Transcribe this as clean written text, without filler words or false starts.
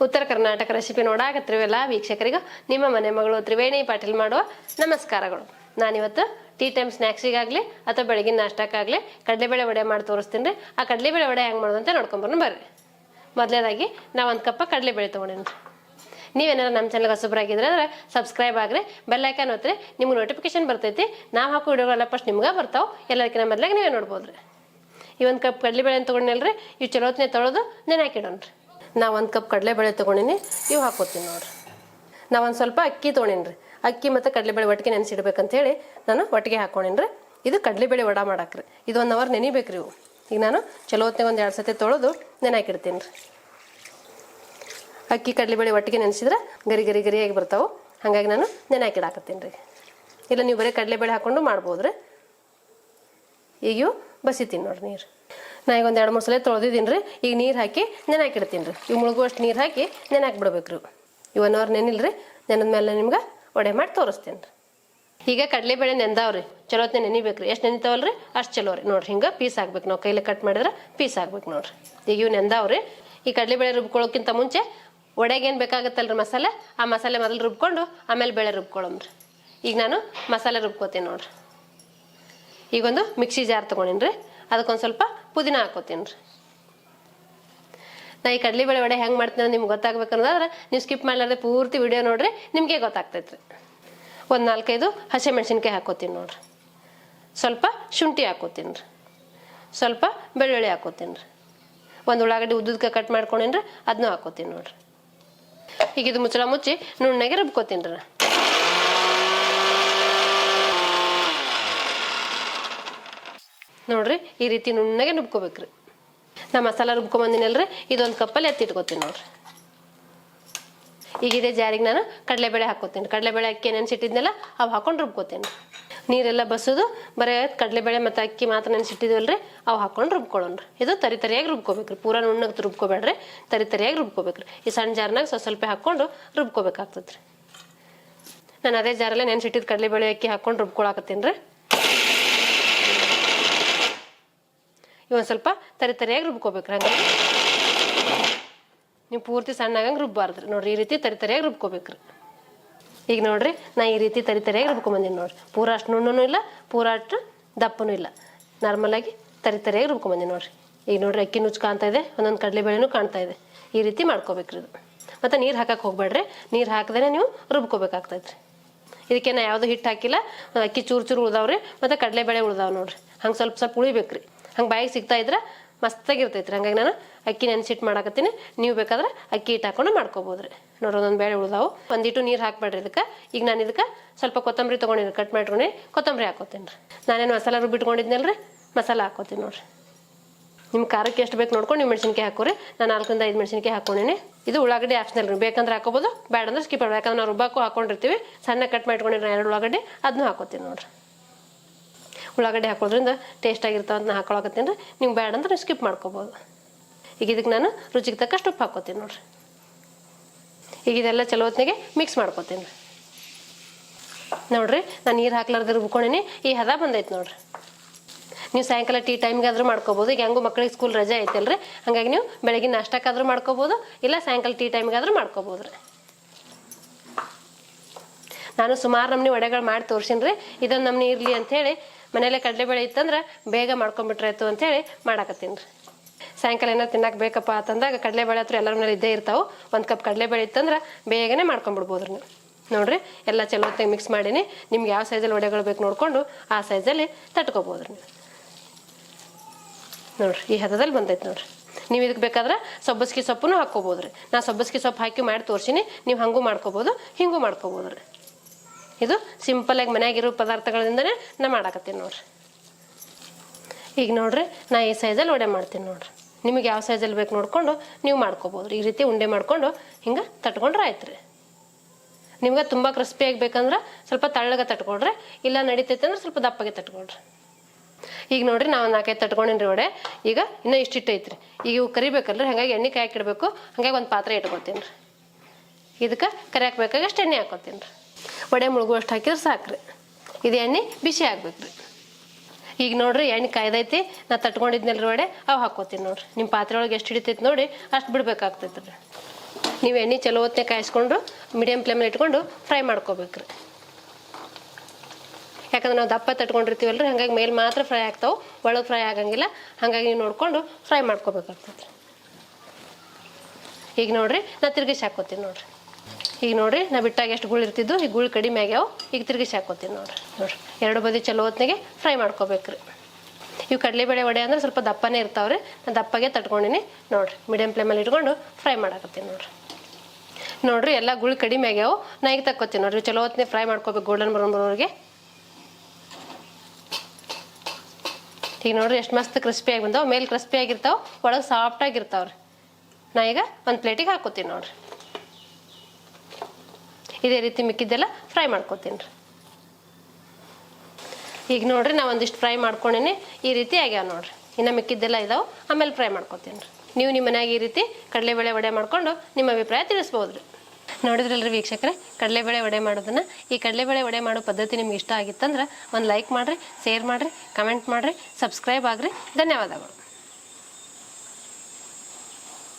ಉತ್ತರ ಕರ್ನಾಟಕ ರೆಸಿಪಿ ನೋಡಾಕತ್ತಿರುವೆಲ್ಲ ವೀಕ್ಷಕರಿಗೂ ನಿಮ್ಮ ಮನೆ ಮಗಳು ತ್ರಿವೇಣಿ ಪಾಟೀಲ್ ಮಾಡುವ ನಮಸ್ಕಾರಗಳು. ನಾನಿವತ್ತು ಟೀ ಟೈಮ್ ಸ್ನ್ಯಾಕ್ಸಿಗಾಗಲಿ ಅಥವಾ ಬೆಳಗಿನ ನಾಷ್ಟಕ್ಕಾಗಲಿ ಕಡಲೆಬೇಳೆ ವಡೆ ಮಾಡಿ ತೋರಿಸ್ತೀನಿ ರೀ. ಆ ಕಡಲೆಬೇಳೆ ವಡೆ ಹೆಂಗೆ ಮಾಡೋದು ಅಂತ ನೋಡ್ಕೊಂಬರೋಣ ಬರ್ರಿ. ಮೊದಲೇದಾಗಿ ನಾವು 1 ಕಪ್ ಕಡಲೆಬೇಳೆ ತೊಗೊಂಡೇನಿ ರೀ. ನೀವೇನಾರು ನಮ್ಮ ಚಾನಲ್ಗೆ ಹೊಸಬರಾಗಿದ್ರೆ ಅಂದ್ರೆ ಸಬ್ಸ್ಕ್ರೈಬ್ ಆಗ್ರಿ, ಬೆಲ್ ಐಕಾನ್ ಒತ್ತಿರಿ, ನಿಮ್ಗೆ ನೋಟಿಫಿಕೇಶನ್ ಬರ್ತೈತಿ. ನಾವು ಹಾಕೋ ವಿಡಿಯೋಗಳೆಲ್ಲ ಫಸ್ಟ್ ನಿಮ್ಗೆ ಬರ್ತಾವೆ. ಎಲ್ಲದಕ್ಕಿಂತ ಮೊದಲಾಗಿ ನೀವೇ ನೋಡ್ಬೋದು ರೀ. ಈ 1 ಕಪ್ ಕಡಲೆಬೇಳೆ ತೊಗೊಂಡಿಲ್ಲ ರೀ. ಇವು ಚಲೋತ್ನೇ ತೊಳೆದು ನೆನೆ ಹಾಕಿಡೋಣ ರೀ. ನಾವು 1 ಕಪ್ ಕಡಲೆಬೇಳೆ ತೊಗೊಂಡಿನಿ, ಇವು ಹಾಕೋತೀನಿ ನೋಡ್ರಿ. ನಾವು ಒಂದು ಸ್ವಲ್ಪ ಅಕ್ಕಿ ತೊಗೊಂಡಿನಿ ರೀ. ಅಕ್ಕಿ ಮತ್ತು ಕಡಲೆಬೇಳೆ ಒಟ್ಟಿಗೆ ನೆನೆಸಿಡ್ಬೇಕಂತೇಳಿ ನಾನು ಒಟ್ಟಿಗೆ ಹಾಕ್ಕೊಂಡಿನಿ ರೀ. ಇದು ಕಡಲೆಬೇಳೆ ವಡೆ ಮಾಡಾಕ್ರಿ. ಇದು 1 ಅವರ್ ನೆನಿಬೇಕು ರೀ ಇವು. ಈಗ ನಾನು ಚಲೋತ್ನಾಗ ಒಂದು 2 ಸತಿ ತೊಳೆದು ನೆನೆ ಹಾಕಿಡ್ತೀನಿ ರೀ. ಅಕ್ಕಿ ಕಡಲೆಬೇಳೆ ಒಟ್ಟಿಗೆ ನೆನೆಸಿದ್ರೆ ಗರಿ ಗರಿ ಗರಿಯಾಗಿ ಬರ್ತಾವೆ. ಹಾಗಾಗಿ ನಾನು ನೆನೆ ಹಾಕಿಡಾಕತ್ತೀನಿ ರೀ. ಇಲ್ಲ ನೀವು ಬರೀ ಕಡಲೆಬೇಳೆ ಹಾಕ್ಕೊಂಡು ಮಾಡ್ಬೋದು ರೀ. ಈಗ ಇವು ಬಸಿತೀನಿ ನೋಡ್ರಿ ನೀರು. ನಾ ಈಗ ಒಂದು 2-3 ಸಲ ತೊಳೆದಿದ್ದೀನಿ ರೀ. ಈಗ ನೀರು ಹಾಕಿ ನೆನೆ ಹಾಕಿಡ್ತೀನಿ ರೀ. ಇವು ಮುಳುಗುವಷ್ಟು ನೀರು ಹಾಕಿ ನೆನೆ ಹಾಕಿಬಿಡ್ಬೇಕು ರೀ. ಇವು 1 ಅವರ್ ನೆನಿಲ್ಲ ರೀ. ನೆನೆದ ಮೇಲೆ ನಿಮ್ಗೆ ವಡೆ ಮಾಡಿ ತೋರಿಸ್ತೀನಿ ರೀ. ಈಗ ಕಡಲೆಬೇಳೆ ನೆಂದಾವ್ರಿ, ಚಲೋತ್ನೇ ನೆನಿಬೇಕು ರೀ. ಎಷ್ಟು ನೆನಿತಾವಲ್ಲ ರೀ ಅಷ್ಟು ಚಲೋ ರೀ. ನೋಡಿರಿ ಹಿಂಗೆ ಪೀಸ್ ಹಾಕ್ಬೇಕು. ನಾವು ಕೈಲಿ ಕಟ್ ಮಾಡಿದ್ರೆ ಪೀಸ್ ಹಾಕ್ಬೇಕು ನೋಡಿರಿ. ಈಗ ಇವು ನೆಂದಾವ್ರಿ. ಈ ಕಡಲೆಬೇಳೆ ರುಬ್ಕೊಳ್ಳೋಕ್ಕಿಂತ ಮುಂಚೆ ವಡೆಗೆ ಏನು ಬೇಕಾಗತ್ತಲ್ರಿ ಮಸಾಲೆ, ಆ ಮಸಾಲೆ ಮೊದಲು ರುಬ್ಕೊಂಡು ಆಮೇಲೆ ಬೇಳೆ ರುಬ್ಕೊಳ್ಳೋಮ್ರಿ. ಈಗ ನಾನು ಮಸಾಲೆ ರುಬ್ಕೋತೀನಿ ನೋಡಿರಿ. ಈಗೊಂದು ಮಿಕ್ಸಿ ಜಾರ್ ತೊಗೊಂಡಿನಿ ರೀ. ಅದಕ್ಕೊಂದು ಸ್ವಲ್ಪ ಪುದೀನ ಹಾಕೋತೀನಿ ರೀ. ನಾ ಈ ಕಡಲೆಬೇಳೆ ವಡೆ ಹೆಂಗೆ ಮಾಡ್ತೀನಿ ಅಂತ ನಿಮ್ಗೆ ಗೊತ್ತಾಗ್ಬೇಕನ್ನೋದಾದ್ರೆ ನೀವು ಸ್ಕಿಪ್ ಮಾಡಲಾರ್ದೆ ಪೂರ್ತಿ ವಿಡಿಯೋ ನೋಡ್ರಿ, ನಿಮಗೆ ಗೊತ್ತಾಗ್ತೈತೆ ರೀ. ಒಂದು 4-5 ಹಸಿಮೆಣ್ಸಿನ್ಕಾಯಿ ಹಾಕೋತೀನಿ ನೋಡ್ರಿ. ಸ್ವಲ್ಪ ಶುಂಠಿ ಹಾಕೋತೀನಿ ರೀ. ಸ್ವಲ್ಪ ಬೆಳ್ಳುಳ್ಳಿ ಹಾಕೋತೀನಿ ರೀ. ಒಂದು ಉಳ್ಳಾಗಡ್ಡಿ ಉದ್ದುದಕ್ಕೆ ಕಟ್ ಮಾಡ್ಕೊಂಡೇನಿ ರೀ, ಅದನ್ನೂ ಹಾಕೋತೀನಿ ನೋಡ್ರಿ. ಈಗ ಇದು ಮುಚ್ಚಳ ಮುಚ್ಚಿ ನುಣ್ಣಗೆ ರುಬ್ಕೋತೀನಿ ರೀ. ನೋಡ್ರಿ ಈ ರೀತಿ ನುಣ್ಣಗೆ ರುಬ್ಕೋಬೇಕ್ರಿ. ನಾ ಮಸಾಲ ರುಬ್ಕೊಂಬಂದಿನಲ್ರಿ, ಇದೊಂದು ಕಪ್ಪಲ್ಲಿ ಎತ್ತಿಟ್ಕೋತೀನಿ ನೋಡ್ರಿ. ಈಗ ಇದೇ ಜಾರಿಗೆ ನಾನು ಕಡಲೆಬೇಳೆ ಹಾಕೋತೀನಿ. ಕಡಲೆಬೇಳೆ ಅಕ್ಕಿ ನೆನೆಸಿಟ್ಟಿದ್ನೆಲ್ಲ ಅವು ಹಾಕೊಂಡು ರುಬ್ಕೋತೀನಿ. ನೀರೆಲ್ಲ ಬಸೋದು ಬರೀ ಕಡಲೆಬೇಳೆ ಮತ್ತು ಅಕ್ಕಿ ಮಾತ್ರ ನೆನೆಸಿಟ್ಟಿದ್ವಲ್ರಿ, ಅವು ಹಾಕೊಂಡು ರುಬ್ಕೊಳ್ಳೋಣ್ರಿ. ಇದು ತರಿಯಾಗಿ ರುಬ್ಕೋಬೇಕ್ರಿ. ಪೂರ ನುಣ್ಣಗೆ ರುಬ್ಕೋಬೇಡ್ರಿ, ತರಿಯಾಗಿ ರುಬ್ಕೋಬೇಕ್ರಿ. ಈ ಸಣ್ಣ ಜಾರ್ನಾಗ ಸ್ವಲ್ಪ ಹಾಕ್ಕೊಂಡು ರುಬ್ಕೋಬೇಕಾಗ್ತದ್ರಿ. ನಾನು ಅದೇ ಜಾರಲ್ಲೇ ನೆನೆಸಿಟ್ಟಿದ್ದು ಕಡಲೆಬೇಳೆ ಅಕ್ಕಿ ಹಾಕೊಂಡು ರುಬ್ಕೊಳಕತ್ತೀನಿ ರೀ. ಇವೊಂದು ಸ್ವಲ್ಪ ತರಿಯಾಗಿ ರುಬ್ಕೋಬೇಕ್ರಿ. ಹಂಗಾಗಿ ನೀವು ಪೂರ್ತಿ ಸಣ್ಣಾಗಂಗೆ ರುಬ್ಬಾರ್ದ್ರಿ. ನೋಡ್ರಿ ಈ ರೀತಿ ತರಿಯಾಗಿ ರುಬ್ಕೋಬೇಕ್ರಿ. ಈಗ ನೋಡ್ರಿ ನಾ ಈ ರೀತಿ ತರಿಯಾಗಿ ರುಬ್ಕೊಂಬಂದಿನಿ ನೋಡ್ರಿ. ಪೂರ ಅಷ್ಟು ನುಣ್ಣೂ ಇಲ್ಲ, ಪೂರ ಅಷ್ಟು ದಪ್ಪನೂ ಇಲ್ಲ, ನಾರ್ಮಲಾಗಿ ತರಿಯಾಗಿ ರುಬ್ಕೊಂಬಂದಿನಿ ನೋಡ್ರಿ. ಈಗ ನೋಡ್ರಿ ಅಕ್ಕಿ ನುಚ್ಚು ಕಾಣ್ತಾ ಇದೆ, ಒಂದೊಂದು ಕಡಲೆಬೇಳೆನೂ ಕಾಣ್ತಾ ಇದೆ. ಈ ರೀತಿ ಮಾಡ್ಕೋಬೇಕ್ರಿ ಇದು. ಮತ್ತು ನೀರು ಹಾಕಕ್ಕೆ ಹೋಗ್ಬೇಡ್ರಿ. ನೀರು ಹಾಕದೇ ನೀವು ರುಬ್ಕೋಬೇಕಾಗ್ತೈತ್ರಿ. ಇದಕ್ಕೆ ನಾ ಯಾವುದೂ ಹಿಟ್ಟು ಹಾಕಿಲ್ಲ. ಅಕ್ಕಿ ಚೂರು ಉಳ್ದಾವ್ರಿ ಮತ್ತು ಕಡಲೆಬೇಳೆ ಉಳ್ದಾವ್ ನೋಡ್ರಿ. ಹಂಗೆ ಸ್ವಲ್ಪ ಉಳಿಬೇಕ್ರಿ. ಹಂಗೆ ಬಾಯಿಗೆ ಸಿಗ್ತಾ ಇದ್ರೆ ಮಸ್ತಾಗಿರ್ತೈತ್ರಿ. ಹಂಗಾಗಿ ನಾನು ಅಕ್ಕಿ ನೆನೆಸಿಟ್ಟು ಮಾಡಾಕತ್ತೀನಿ. ನೀವು ಬೇಕಾದ್ರೆ ಅಕ್ಕಿ ಹಿಟ್ಟು ಹಾಕೊಂಡು ಮಾಡ್ಕೋಬೋದು ರೀ. ನೋಡ್ರಿ ಒಂದೊಂದು ಬೇಳೆ ಉಳ್ದಾವು. ಒಂದಿಟ್ಟು ನೀರು ಹಾಕ್ಬೇಡ್ರಿ ಇದಕ್ಕೆ. ಈಗ ನಾನು ಇದಕ್ಕೆ ಸ್ವಲ್ಪ ಕೊತ್ತಂಬರಿ ತೊಗೊಂಡಿನಿ, ಕಟ್ ಮಾಡ್ಕೊಂಡು ಕೊತ್ತಂಬರಿ ಹಾಕೋತೀನಿ ರೀ. ನಾನೇನು ಮಸಾಲ ರುಬ್ಬಿಟ್ಕೊಂಡಿದ್ನಲ್ರಿ, ಮಸಾಲ ಹಾಕೋತೀನಿ ನೋಡ್ರಿ. ನಿಮ್ಮ ಖಾರಕ್ಕೆ ಎಷ್ಟು ಬೇಕು ನೋಡ್ಕೊಂಡು ನೀವು ಮೆಣಸಿನ್ಕಾಯಿ ಹಾಕೋರಿ. ನಾನು 4-5 ಮೆಣಸಿನ್ಕಾಯಿ ಹಾಕೊಂಡಿನಿ. ಇದು ಉಳ್ಳಾಗಡ್ಡಿ ಆಪ್ಷನಲ್ ರೀ. ಬೇಕಂದ್ರೆ ಹಾಕೋಬೋದು, ಬೇಡ ಅಂದ್ರೆ ಸ್ಕಿಪ್ ಮಾಡ್ಬೇಕು. ಯಾಕಂದ್ರೆ ನಾವು ರುಬ್ಬಾಕು ಹಾಕೊಂಡಿರ್ತೀವಿ. ಸಣ್ಣ ಕಟ್ ಮಾಡ್ಕೊಂಡಿದ್ರೆ 2 ಉಳ್ಳಾಗಡ್ಡಿ ಅದನ್ನೂ ಹಾಕೋತೀನಿ ನೋಡ್ರಿ. ಉಳ್ಳಾಗಡ್ಡಿ ಹಾಕೋದ್ರಿಂದ ಟೇಸ್ಟ್ ಆಗಿರ್ತಾವ ಅಂತ ಹಾಕೊಳಕತ್ತೀನಿ ರೀ. ನೀವು ಬೇಡ ಅಂದ್ರೆ ನೀವು ಸ್ಕಿಪ್ ಮಾಡ್ಕೋಬೋದು. ಈಗ ಇದಕ್ಕೆ ನಾನು ರುಚಿಗೆ ತಕ್ಕಷ್ಟು ಉಪ್ಪು ಹಾಕೋತೀನಿ ನೋಡ್ರಿ. ಈಗ ಇದೆಲ್ಲ ಚಲೋ ಹೊತ್ತಿಗೆ ಮಿಕ್ಸ್ ಮಾಡ್ಕೋತೀನಿ ರೀ. ನೋಡ್ರಿ ನಾನು ನೀರು ಹಾಕ್ಲಾರ್ದೆ ರುಬ್ಕೊಂಡಿನಿ. ಈ ಹದ ಬಂದೈತೆ ನೋಡ್ರಿ. ನೀವು ಸಾಯಂಕಾಲ ಟೀ ಟೈಮ್ಗಾದ್ರೂ ಮಾಡ್ಕೋಬೋದು. ಈಗ ಹೆಂಗೂ ಮಕ್ಳಿಗೆ ಸ್ಕೂಲ್ ರಜೆ ಐತಲ್ರಿ, ಹಾಗಾಗಿ ನೀವು ಬೆಳಗಿನ ನಾಷ್ಟಕ್ಕಾದ್ರೂ ಮಾಡ್ಕೋಬೋದು, ಇಲ್ಲ ಸಾಯಂಕಾಲ ಟೀ ಟೈಮ್ಗಾದ್ರೂ ಮಾಡ್ಕೋಬೋದು ರೀ. ನಾನು ಸುಮಾರು ನಮ್ನಿ ವಡೆಗಳು ಮಾಡಿ ತೋರ್ಸೀನಿ ರೀ. ಇದೊಂದು ನಮ್ನಿ ಇರಲಿ ಅಂಥೇಳಿ ಮನೇಲೆ ಕಡಲೆಬೇಳೆ ಇತ್ತಂದ್ರೆ ಬೇಗ ಮಾಡ್ಕೊಂಬಿಟ್ರಾಯ್ತು ಅಂಥೇಳಿ ಮಾಡಾಕತ್ತೀನಿ ರೀ. ಸಾಯಂಕಾಲ ಏನಾರು ತಿನ್ನಕ್ಕೆ ಬೇಕಪ್ಪ ಅಂತಂದಾಗ ಕಡಲೆಬೇಳೆ ಹತ್ರ ಎಲ್ಲರ ಮನೇಲಿ ಇದ್ದೇ ಇರ್ತಾವೆ. 1 ಕಪ್ ಕಡಲೆಬೇಳೆ ಇತ್ತಂದ್ರೆ ಬೇಗನೆ ಮಾಡ್ಕೊಂಬಿಡ್ಬೋದು ರೀ ನೀವು. ನೋಡಿರಿ ಎಲ್ಲ ಚಲೋ ಹೊತ್ತಾಗಿ ಮಿಕ್ಸ್ ಮಾಡೀನಿ. ನಿಮ್ಗೆ ಯಾವ ಸೈಜಲ್ಲಿ ವಡೆಗಳು ಬೇಕು ನೋಡಿಕೊಂಡು ಆ ಸೈಜಲ್ಲಿ ತಟ್ಕೋಬೋದು ರೀ ನೀವು. ನೋಡಿರಿ ಈ ಹದದಲ್ಲಿ ಬಂದೈತೆ ನೋಡಿರಿ. ನೀವು ಇದಕ್ಕೆ ಬೇಕಾದ್ರೆ ಸಬ್ಬಸ್ಗೆ ಸೊಪ್ಪು ಹಾಕ್ಕೋಬೋದು ರೀ. ನಾ ಸಬ್ಬಸ್ಗೆ ಸೊಪ್ಪು ಹಾಕಿ ಮಾಡಿ ತೋರಿಸೀನಿ. ನೀವು ಹಂಗೂ ಮಾಡ್ಕೋಬೋದು, ಹಿಂಗೂ ಮಾಡ್ಕೋಬೋದು ರೀ. ಇದು ಸಿಂಪಲ್ಲಾಗಿ ಮನೆಯಾಗಿರೋ ಪದಾರ್ಥಗಳಿಂದನೇ ನಾ ಮಾಡಾಕತ್ತೀನಿ ನೋಡ್ರಿ. ಈಗ ನೋಡ್ರಿ ನಾ ಈ ಸೈಜಲ್ಲಿ ವಡೆ ಮಾಡ್ತೀನಿ ನೋಡ್ರಿ. ನಿಮಗೆ ಯಾವ ಸೈಜಲ್ಲಿ ಬೇಕು ನೋಡ್ಕೊಂಡು ನೀವು ಮಾಡ್ಕೋಬೋದು ರೀ. ಈ ರೀತಿ ಉಂಡೆ ಮಾಡ್ಕೊಂಡು ಹಿಂಗೆ ತಟ್ಕೊಂಡ್ರೆ ಆಯ್ತು ರೀ. ನಿಮ್ಗೆ ತುಂಬ ಕ್ರಿಸ್ಪಿಯಾಗಿ ಬೇಕಂದ್ರೆ ಸ್ವಲ್ಪ ತಳ್ಳಗೆ ತಟ್ಕೊಳ್ರಿ, ಇಲ್ಲ ನಡೀತೈತೆ ಅಂದ್ರೆ ಸ್ವಲ್ಪ ದಪ್ಪಗೆ ತಟ್ಕೊಳ್ರಿ. ಈಗ ನೋಡ್ರಿ ನಾವು 4-5 ತಟ್ಕೊಂಡಿನಿ ರೀ ವಡೆ. ಈಗ ಇನ್ನೂ ಇಷ್ಟಿಟ್ಟು ಐತ್ರಿ. ಈಗ ಇವು ಕರಿಬೇಕಲ್ರಿ, ಹಾಗಾಗಿ ಎಣ್ಣೆ ಕಾಯಕ್ಕಿಡಬೇಕು. ಹಾಗಾಗಿ ಒಂದು ಪಾತ್ರೆ ಇಟ್ಕೊತೀನಿ ರೀ. ಇದಕ್ಕೆ ಕರಿಯಾಕೆ ಬೇಕಾಗಷ್ಟು ಎಣ್ಣೆ ಹಾಕೋತೀನಿ ರೀ. ವಡೆ ಮುಳುಗುವಷ್ಟು ಹಾಕಿದ್ರೆ ಸಾಕ್ರಿ. ಇದು ಎಣ್ಣೆ ಬಿಸಿ ಆಗ್ಬೇಕು ರೀ. ಈಗ ನೋಡ್ರಿ ಎಣ್ಣೆ ಕಾಯ್ದೈತಿ. ನಾ ತಟ್ಕೊಂಡಿದ್ನಲ್ರಿ ವಡೆ ಅವು ಹಾಕೋತೀನಿ ನೋಡ್ರಿ. ನಿಮ್ಮ ಪಾತ್ರೆ ಒಳಗೆ ಎಷ್ಟು ಹಿಡಿತೈತಿ ನೋಡಿ ಅಷ್ಟು ಬಿಡ್ಬೇಕಾಗ್ತೈತೆ ರೀ. ನೀವು ಎಣ್ಣೆ ಚಲೋ ಹೊತ್ತೇ ಕಾಯಿಸ್ಕೊಂಡು ಮೀಡಿಯಮ್ ಫ್ಲೇಮಲ್ಲಿ ಇಟ್ಕೊಂಡು ಫ್ರೈ ಮಾಡ್ಕೋಬೇಕ್ರಿ. ಯಾಕಂದ್ರೆ ನಾವು ದಪ್ಪ ತಟ್ಕೊಂಡಿರ್ತೀವಲ್ರಿ, ಹಾಗಾಗಿ ಮೇಲೆ ಮಾತ್ರ ಫ್ರೈ ಆಗ್ತಾವೆ, ಒಳಗೆ ಫ್ರೈ ಆಗಂಗಿಲ್ಲ. ಹಾಗಾಗಿ ನೀವು ನೋಡಿಕೊಂಡು ಫ್ರೈ ಮಾಡ್ಕೋಬೇಕಾಗ್ತದೆ. ಈಗ ನೋಡಿರಿ ನಾ ತಿರ್ಗಿಸಿ ಹಾಕ್ಕೋತೀನಿ ನೋಡಿರಿ. ಈಗ ನೋಡಿರಿ ನಾ ಬಿಟ್ಟಾಗ ಎಷ್ಟು ಗುಳು ಇರ್ತಿದ್ದು, ಈಗ ಗುಳು ಕಡಿಮೆ ಆಗ್ಯಾವ. ಈಗ ತಿರ್ಗಿಸಿ ಹಾಕ್ಕೋತೀನಿ ನೋಡಿರಿ. ಎರಡು ಬದಿ ಚಲೋ ಹೊತ್ತಿಗೆ ಫ್ರೈ ಮಾಡ್ಕೋಬೇಕ್ರಿ. ಇವು ಕಡಲೆಬೇಳೆ ವಡೆ ಅಂದ್ರೆ ಸ್ವಲ್ಪ ದಪ್ಪನೇ ಇರ್ತಾವ್ರಿ. ನಾನು ದಪ್ಪಗೆ ತಟ್ಕೊಂಡಿನಿ ನೋಡಿರಿ. ಮೀಡಿಯಮ್ ಫ್ಲೇಮಲ್ಲಿ ಇಟ್ಕೊಂಡು ಫ್ರೈ ಮಾಡಾಕತ್ತೀನಿ ನೋಡಿರಿ ಎಲ್ಲ ಗುಳು ಕಡಿಮೆ ಆಗ್ಯಾವ. ನಾ ಈಗ ತಕ್ಕೋತೀನಿ ನೋಡಿರಿ. ಚಲೋ ಹೊತ್ತಿಗೆ ಫ್ರೈ ಮಾಡ್ಕೋಬೇಕು ಗೋಲ್ಡನ್ ಬ್ರೌನ್ ಬರೋರಿಗೆ. ಈಗ ನೋಡಿರಿ ಎಷ್ಟು ಮಸ್ತ್ ಕ್ರಿಸ್ಪಿಯಾಗಿ ಬಂದಾವೆ. ಮೇಲೆ ಕ್ರಿಸ್ಪಿ ಆಗಿರ್ತಾವೆ, ಒಳಗೆ ಸಾಫ್ಟಾಗಿರ್ತಾವ್ರಿ. ನಾ ಈಗ ಒಂದು ಪ್ಲೇಟಿಗೆ ಹಾಕೋತೀನಿ ನೋಡಿರಿ. ಇದೇ ರೀತಿ ಮಿಕ್ಕಿದ್ದೆಲ್ಲ ಫ್ರೈ ಮಾಡ್ಕೋತೀನಿ ರೀ. ಈಗ ನೋಡಿರಿ ನಾ ಒಂದಿಷ್ಟು ಫ್ರೈ ಮಾಡ್ಕೊಂಡಿನಿ. ಈ ರೀತಿ ಆಗ್ಯಾವ ನೋಡಿರಿ. ಇನ್ನು ಮಿಕ್ಕಿದ್ದೆಲ್ಲ ಇದಾವೆ, ಆಮೇಲೆ ಫ್ರೈ ಮಾಡ್ಕೋತೀನಿ ರೀ. ನೀವು ನಿಮ್ಮ ಮನ್ಯಾಗ ಈ ರೀತಿ ಕಡಲೆಬೇಳೆ ವಡೆ ಮಾಡ್ಕೊಂಡು ನಿಮ್ಮ ಅಭಿಪ್ರಾಯ ತಿಳಿಸ್ಬೋದು ರೀ. ನೋಡಿದ್ರಲ್ರಿ ವೀಕ್ಷಕರೇ, ಕಡಲೆಬೇಳೆ ವಡೆ ಮಾಡೋದನ್ನು. ಈ ಕಡಲೆಬೇಳೆ ವಡೆ ಮಾಡೋ ಪದ್ಧತಿ ನಿಮ್ಗೆ ಇಷ್ಟ ಆಗಿತ್ತಂದ್ರೆ ಒಂದು ಲೈಕ್ ಮಾಡಿರಿ, ಶೇರ್ ಮಾಡಿರಿ, ಕಮೆಂಟ್ ಮಾಡಿರಿ, ಸಬ್ಸ್ಕ್ರೈಬ್ ಆಗಿರಿ. ಧನ್ಯವಾದಗಳು.